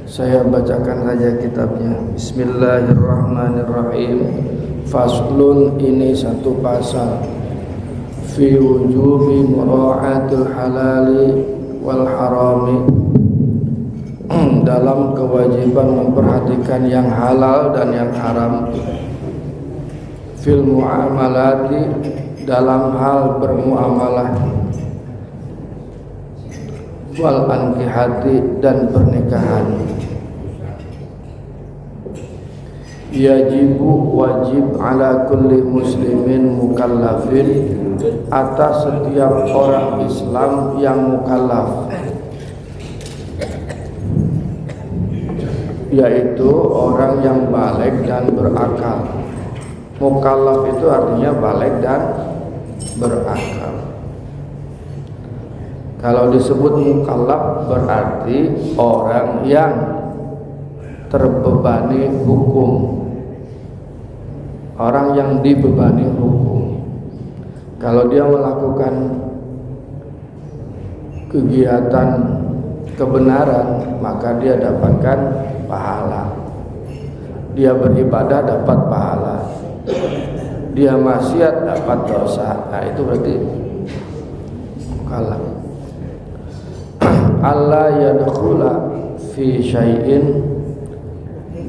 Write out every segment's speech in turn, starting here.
Saya bacakan saja kitabnya. Bismillahirrahmanirrahim. Faslun, ini satu pasal. Fi wujubi mura'atil halali wal harami, dalam kewajiban memperhatikan yang halal dan yang haram. Fil muamalati, dalam hal bermuamalah. Wal ankihati, dan pernikahan. Yajibu, wajib, ala kulli muslimin mukallafin, atas setiap orang Islam yang mukallaf, yaitu orang yang baligh dan berakal. Mukallaf itu artinya baligh dan berakal. Kalau disebut mukallaf berarti orang yang terbebani hukum, orang yang dibebani hukum. Kalau dia melakukan kegiatan kebenaran, maka dia dapatkan pahala. Dia beribadah dapat pahala, dia maksiat dapat dosa. Nah, itu berarti mukallaf. Allah yadkhula fi syai'in,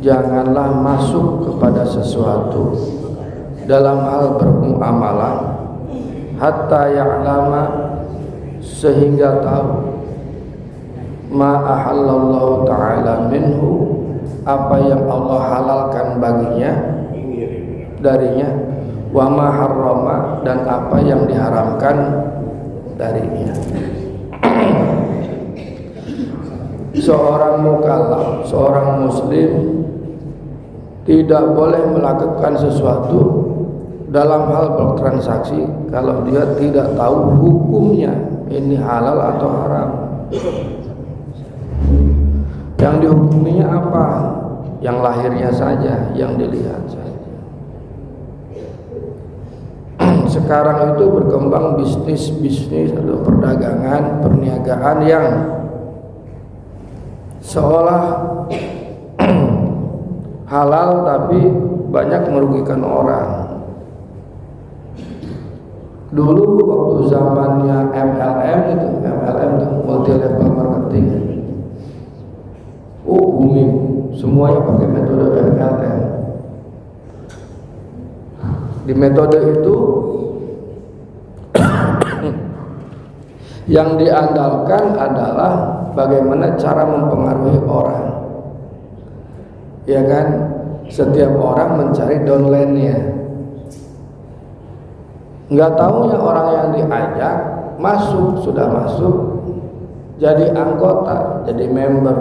janganlah masuk kepada sesuatu dalam hal bermuamalah, hatta ya'lama, sehingga tahu, ma ahallallahu ta'ala minhu, apa yang Allah halalkan baginya darinya, wa ma harrama, dan apa yang diharamkan darinya. Seorang mukallaf, seorang muslim tidak boleh melakukan sesuatu dalam hal bertransaksi kalau dia tidak tahu hukumnya, ini halal atau haram. Yang dihukuminya apa? Yang lahirnya saja, yang dilihat saja. Sekarang itu berkembang bisnis atau perdagangan, perniagaan yang seolah halal tapi banyak merugikan orang. Dulu waktu zamannya MLM itu multi level marketing, booming, semuanya pakai metode MLM. Di metode itu yang diandalkan adalah bagaimana cara mempengaruhi orang, ya kan? Setiap orang mencari downline-nya. Nggak tahunya orang yang diajak sudah masuk, jadi anggota, jadi member,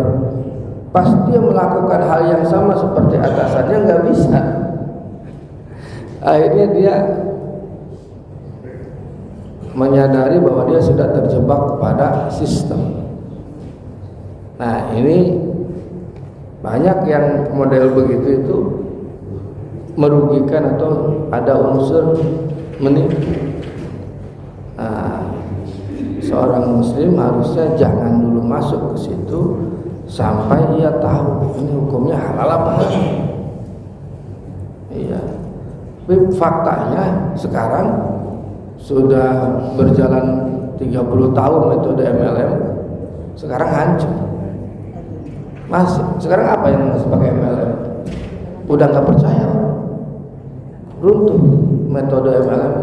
pas dia melakukan hal yang sama seperti atasannya nggak bisa. Akhirnya dia menyadari bahwa dia sudah terjebak pada sistem. Nah, ini banyak yang model begitu itu merugikan atau ada unsur menipu. Nah, seorang muslim harusnya jangan dulu masuk ke situ sampai ia tahu ini hukumnya halal apa haram. Iya. Tapi faktanya sekarang sudah berjalan 30 tahun metode MLM, sekarang hancur. Masih, sekarang apa yang masih pakai MLM? Udah nggak percaya, runtuh metode MLM.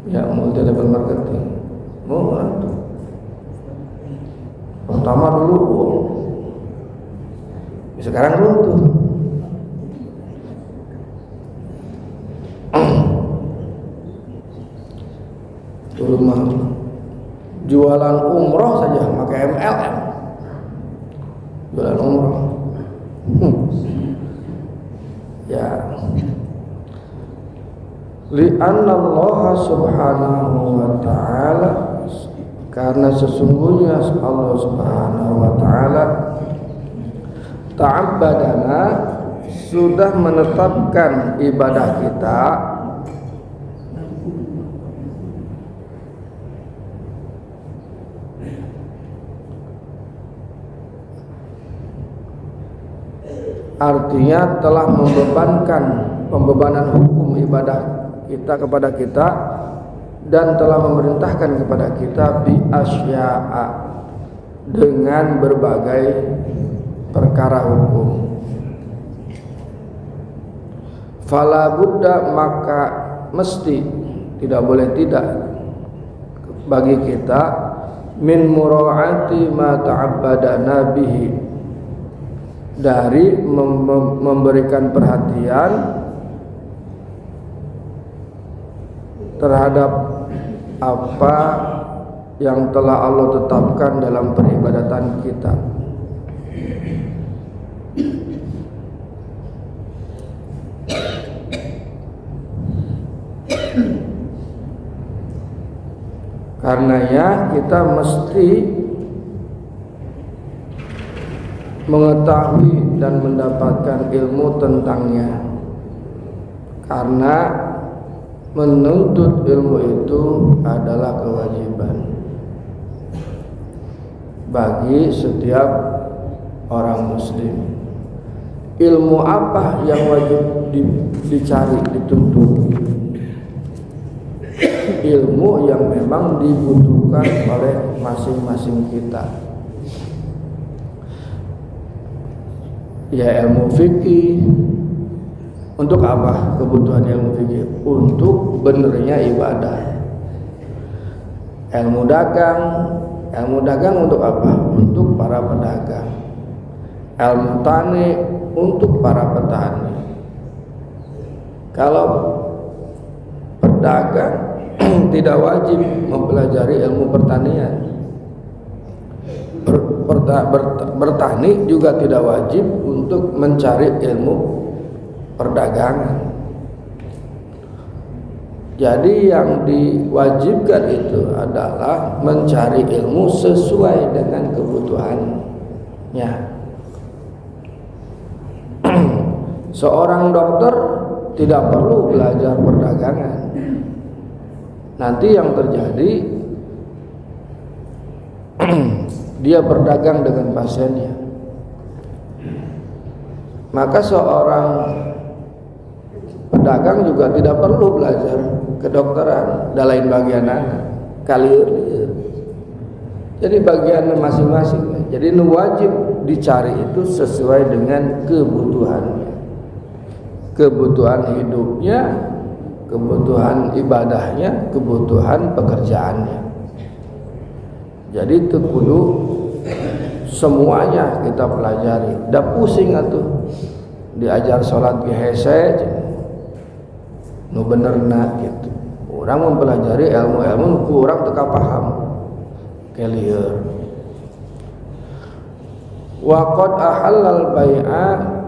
Ya, multi level marketing, runtuh. Pertama dulu, sekarang runtuh. Dulu mah jualan umroh saja pakai MLM, jualan umroh. Ya, li'anna Allah subhanahu wa ta'ala, karena sesungguhnya Allah subhanahu wa ta'ala ta'abbadana, sudah menetapkan ibadah kita artinya telah membebankan pembebanan hukum ibadah kita kepada kita dan telah memerintahkan kepada kita bi asya'a dengan berbagai perkara hukum. Fala budda, maka mesti, tidak boleh tidak bagi kita, min mura'ati ma ta'abbadana bihi, dari memberikan perhatian terhadap apa yang telah Allah tetapkan dalam peribadatan kita. Karenanya kita mesti mengetahui dan mendapatkan ilmu tentangnya, karena menuntut ilmu itu adalah kewajiban bagi setiap orang muslim. Ilmu apa yang wajib dicari, dituntut? Ilmu yang memang dibutuhkan oleh masing-masing kita. Ya, ilmu fikih. Untuk apa kebutuhan ilmu fikih? Untuk benernya ibadah. Ilmu dagang untuk apa? Untuk para pedagang. Ilmu tani untuk para petani. Kalau pedagang tidak wajib mempelajari ilmu pertanian. Bertani juga tidak wajib untuk mencari ilmu perdagangan. Jadi yang diwajibkan itu adalah mencari ilmu sesuai dengan kebutuhannya. Seorang dokter tidak perlu belajar perdagangan. Nanti yang terjadi dia berdagang dengan pasiennya. Maka seorang pedagang juga tidak perlu belajar kedokteran, dan lain bagian kalir. Jadi bagian masing-masing. Jadi wajib dicari itu sesuai dengan kebutuhannya, kebutuhan hidupnya, kebutuhan ibadahnya, kebutuhan pekerjaannya. Jadi itu kudu semuanya kita pelajari. Dah pusing atuh diajar salat ge hese nu benerna gitu. Orang mempelajari ilmu-ilmu kurang teka paham kelieur. Wa qad ahallal bai'a,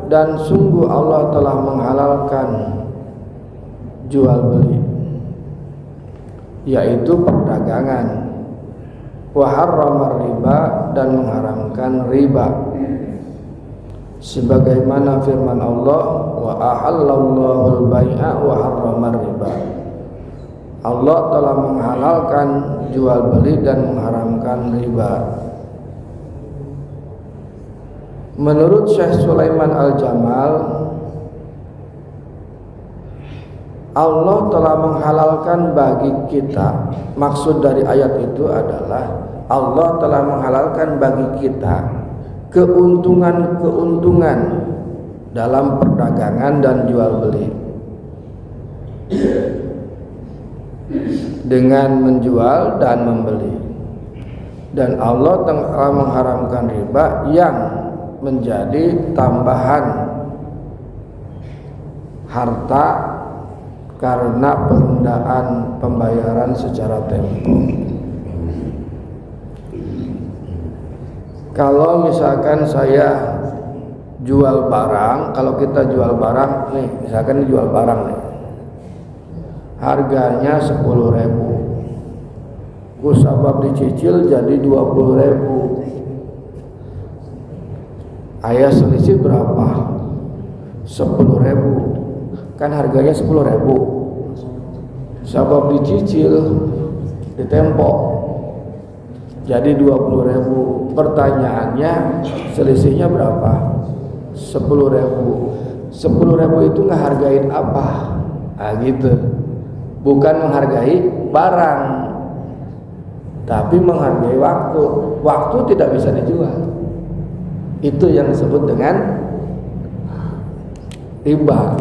dan sungguh Allah telah menghalalkan jual beli, yaitu perdagangan. Wa harrama riba, dan mengharamkan riba, sebagaimana firman Allah, wa ahallallahu al-bai'a wa harrama riba. Allah telah menghalalkan jual beli dan mengharamkan riba. Menurut Syekh Sulaiman Al-Jamal, Allah telah menghalalkan bagi kita, maksud dari ayat itu adalah Allah telah menghalalkan bagi kita keuntungan-keuntungan dalam perdagangan dan jual beli, dengan menjual dan membeli. Dan Allah telah mengharamkan riba yang menjadi tambahan harta karena penundaan pembayaran secara tempo. Kalau misalkan saya jual barang, kalau kita jual barang nih, misalkan jual barang nih, harganya 10.000, kusabab dicicil jadi 20.000. Ayah selisih berapa? 10.000. Kan harganya 10.000. Sabab dicicil ditempok jadi 20.000. Pertanyaannya selisihnya berapa? 10.000 itu ngehargain apa? Nah gitu. Bukan menghargai barang, tapi menghargai waktu. Waktu tidak bisa dijual. Itu yang disebut dengan riba.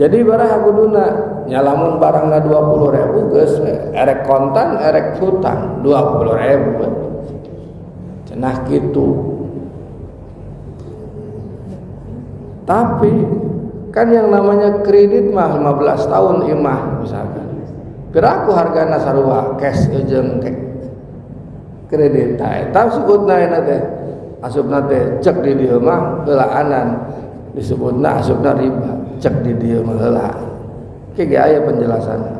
Jadi barang kuduna nyalamun barangna 20.000 geus erek kontan erek hutang 20.000 cenah kitu. Tapi kan yang namanya kredit mah 15 tahun imah misalkan. Piraku hargana sarua cash jeung kredit eta disebutna eta teh asupna teh cek di dieu mah heulaanan disebutna asupna riba cek di dieu mah heula ge aya penjelasanna.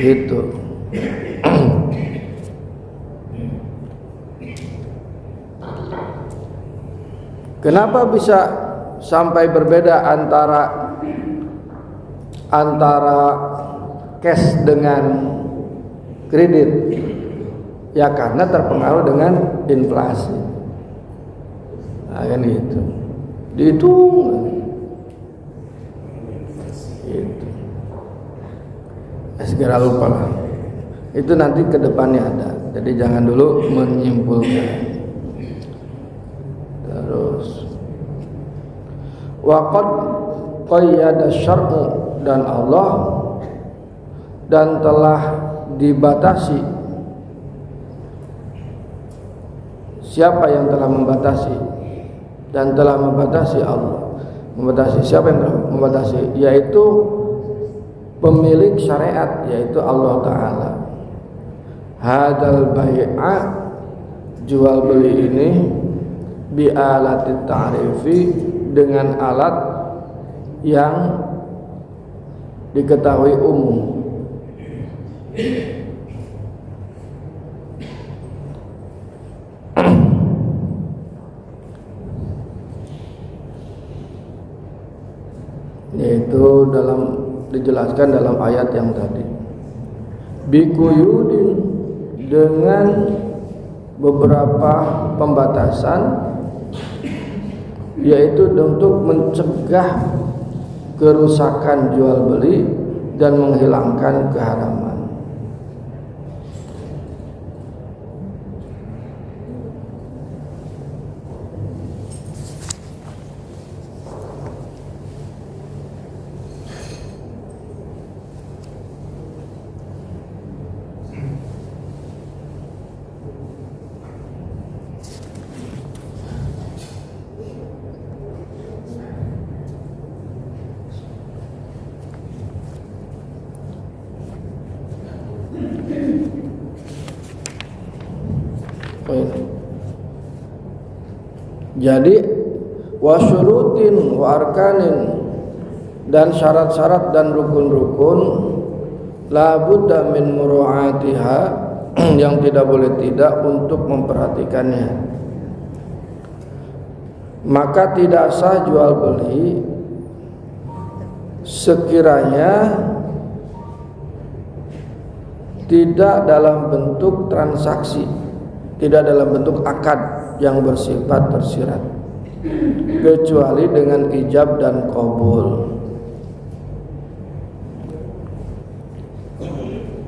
Gitu. Kenapa bisa sampai berbeda antara cash dengan kredit? Ya karena terpengaruh dengan inflasi. Nah, kan gitu. Dihitung. Gitu. Segera lupa lah. Itu nanti ke depannya ada. Jadi jangan dulu menyimpulkan. Terus waqad qayyada syar'u dan Allah dan telah dibatasi. Siapa yang telah membatasi? Dan telah membatasi Allah. Membatasi siapa yang telah membatasi? Yaitu pemilik syariat, yaitu Allah Ta'ala. Hadal bai'a, jual beli ini bi'alatit ta'rifi, dengan alat yang diketahui umum. Yaitu dijelaskan dalam ayat yang tadi. Bikuyudin, dengan beberapa pembatasan, yaitu untuk mencegah kerusakan jual beli dan menghilangkan keharaman. Jadi wasyurutin wa arkanin, dan syarat-syarat dan rukun-rukun, la budda min muru'atiha, yang tidak boleh tidak untuk memperhatikannya. Maka tidak sah jual beli sekiranya tidak dalam bentuk transaksi, tidak dalam bentuk akad yang bersifat tersirat, kecuali dengan ijab dan qabul.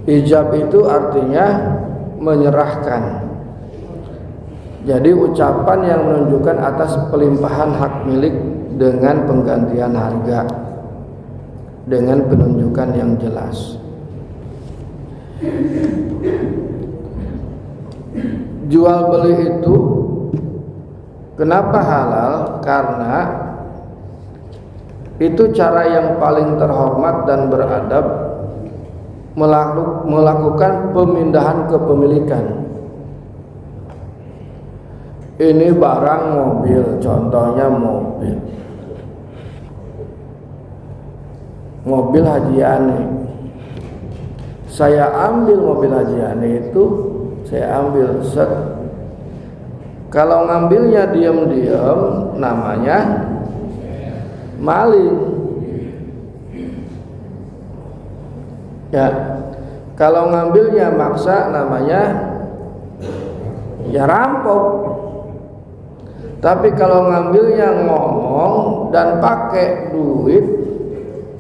Ijab itu artinya menyerahkan. Jadi ucapan yang menunjukkan atas pelimpahan hak milik dengan penggantian harga, dengan penunjukan yang jelas. Jual beli itu kenapa halal? Karena itu cara yang paling terhormat dan beradab melakukan pemindahan kepemilikan. Ini barang mobil, contohnya mobil Haji Ani. Saya ambil mobil Haji Ani itu, saya ambil set. Kalau ngambilnya diam-diam namanya maling. Ya, Kalau ngambilnya maksa namanya ya rampok. Tapi kalau ngambilnya ngomong dan pakai duit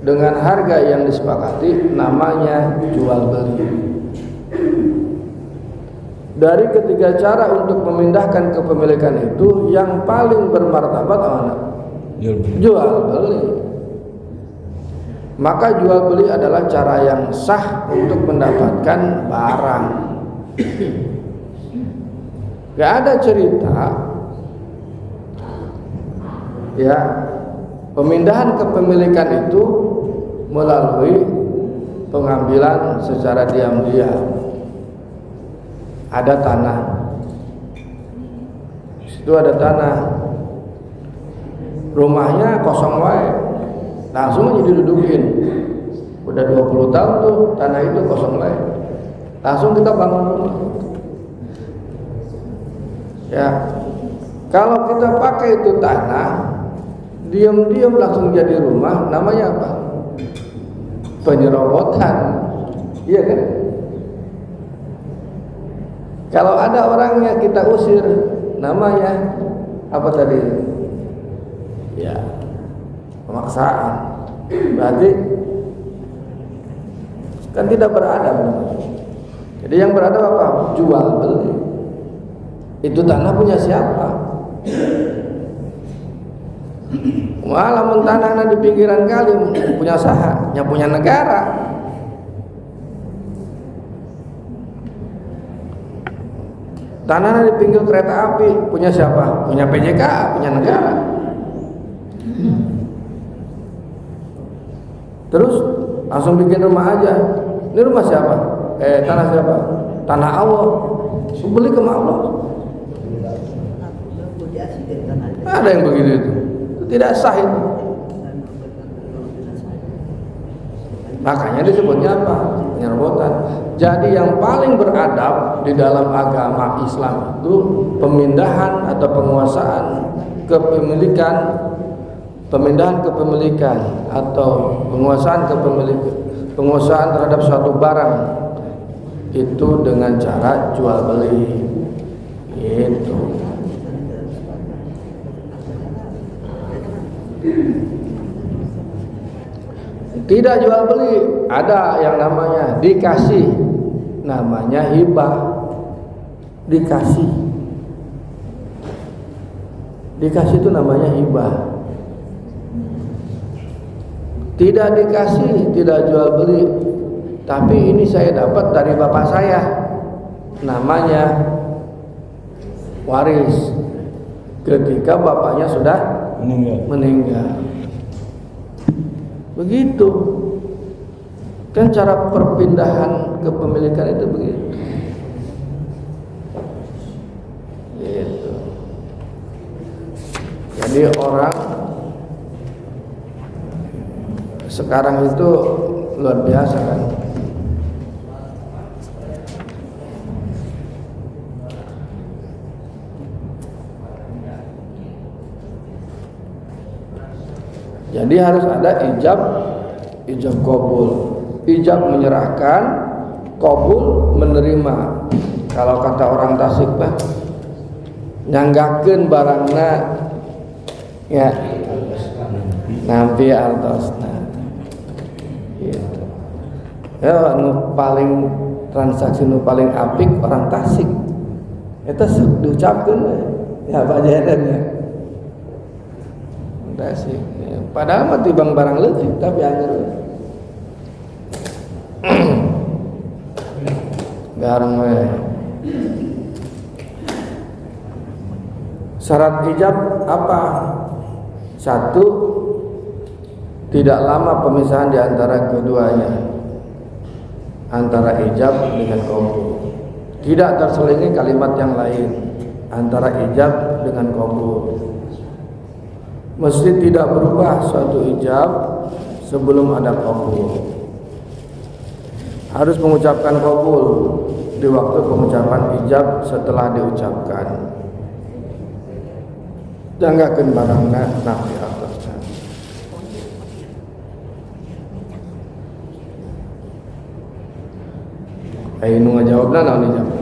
dengan harga yang disepakati namanya jual beli. Dari ketiga cara untuk memindahkan kepemilikan itu, yang paling bermartabat mana? Jual beli. Maka jual beli adalah cara yang sah untuk mendapatkan barang. Gak ada cerita ya pemindahan kepemilikan itu melalui pengambilan secara diam-diam. Ada tanah, di situ ada tanah, rumahnya kosong wae, langsung aja didudukin. Udah 20 tahun tuh tanah itu kosong wae, langsung kita bangun rumah. Ya, kalau kita pakai itu tanah, diam-diam langsung jadi rumah, namanya apa? Penyerobotan, iya kan? Kalau ada orangnya kita usir, namanya apa tadi? Ya, pemaksaan. Berarti kan tidak beradab. Jadi yang beradab apa? Jual beli. Itu tanah punya siapa? Malah tanahnya di pinggiran kali punya saha, yang punya negara. Tanahnya di pinggir kereta api punya siapa? Punya PJK, punya negara. Terus langsung bikin rumah aja. Ini rumah siapa? Tanah siapa? Tanah Allah. Beli ke Allah. Ada yang begitu itu tidak sah itu. Makanya disebutnya apa? Penyerobotan. Jadi yang paling beradab di dalam agama Islam itu pemindahan atau penguasaan kepemilikan, pemindahan kepemilikan atau penguasaan kepemilikan, penguasaan terhadap suatu barang itu dengan cara jual beli. Itu. Tidak jual beli, ada yang namanya dikasih, namanya hibah. Dikasih itu namanya hibah. Tidak dikasih, tidak jual beli, tapi ini saya dapat dari bapak saya, namanya waris ketika bapaknya sudah meninggal. Begitu kan cara perpindahan kepemilikan itu begitu. Gitu. Jadi orang sekarang itu luar biasa kan. Jadi harus ada ijab kabul. Ijab menyerahkan, kabul menerima. Kalau kata orang Tasik Pak, nyanggakeun barangna ya nampi altosna. Gitu. Ya nu paling transaksi nu paling apik orang Tasik. Eta sok diucapkeun we. Ya Pak Jadannya. Tasik. Padahal mah tibang barang leutik tapi anyar. Garang we. Syarat ijab apa? Satu, tidak lama pemisahan di antara keduanya, antara ijab dengan qabul. Tidak terselingi kalimat yang lain antara ijab dengan qabul. Mesti tidak berubah suatu ijab sebelum ada qabul. Harus mengucapkan qabul di waktu pengucapan ijab setelah diucapkan. Jangakeun barangna nafi atasna. nu ngajawabna naon dijawab.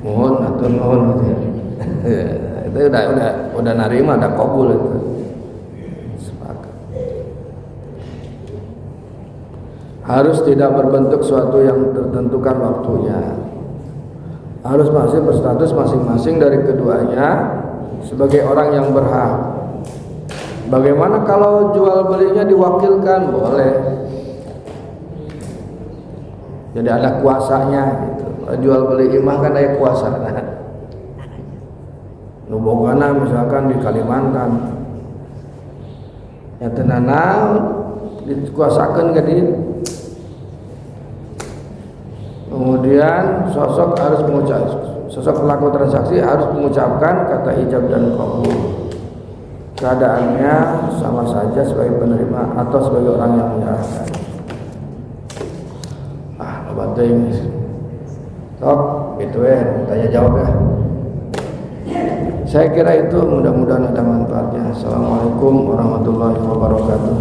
Mohon atur nuhun gitu ya. Itu udah narima, udah kabul itu. Sepakat. Harus tidak berbentuk suatu yang tertentukan waktunya. Harus masih berstatus masing-masing dari keduanya sebagai orang yang berhak. Bagaimana kalau jual belinya diwakilkan? Boleh. Jadi ada kuasanya gitu. Jual beli imah kan ada kuasa. Nubogana misalkan di Kalimantan. Ya tenana dikuasakan ke dia. Kemudian sosok pelaku transaksi harus mengucapkan kata ijab dan qabul. Keadaannya sama saja sebagai penerima atau sebagai orang yang menyerahkan. Bantu ini. Top, itu tanya jawab ya. Saya kira itu, mudah-mudahan ada manfaatnya. Assalamualaikum warahmatullahi wabarakatuh.